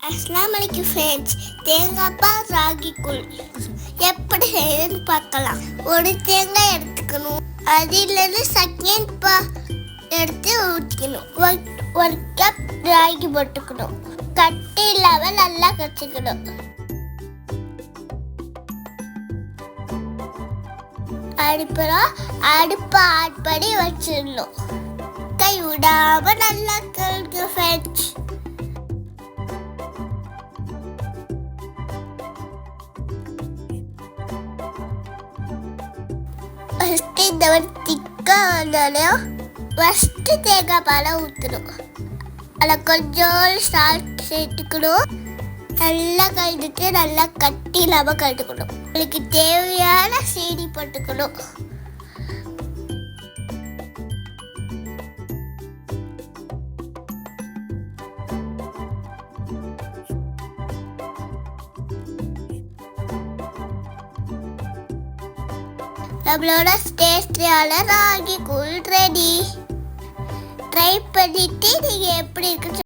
அஸ்ஸலாமு அலைக்கும் ஃப்ரெண்ட்ஸ். தேங்காய் பால் ராகி கூழ் எப்படி செய்யணும்னு பார்க்கலாம். ஒரு தேங்காய் எடுத்துக்கணும். அதிலிருந்து செகண்ட் பால் எடுத்து ஊற்றிக்கணும். ஒரு கப் ராகி போட்டுக்கணும். கட்டி இல்லாமல் நல்லா கச்சிக்கணும். அடுப்பை ஆட் பண்ணி வச்சிடணும். கை விடாம நல்லா கலக்கு ஃப்ரெண்ட்ஸ். ஃபஸ்ட்டு இந்த மாதிரி திக்காக வந்தாலும் ஃபஸ்ட்டு தேங்காய் பாலை ஊற்றணும். அதில் கொஞ்சம் சால்ட் சேர்த்துக்கணும். நல்லா கலந்துட்டு நல்லா கட்டி இல்லாமல் கலந்துக்கணும். உங்களுக்கு தேவையான சீனி போட்டுக்கணும். நம்மளோட டேஸ்டியான ராகி கூழ் ரெடி. ட்ரை பண்ணிட்டு நீங்கள் எப்படி இருக்கு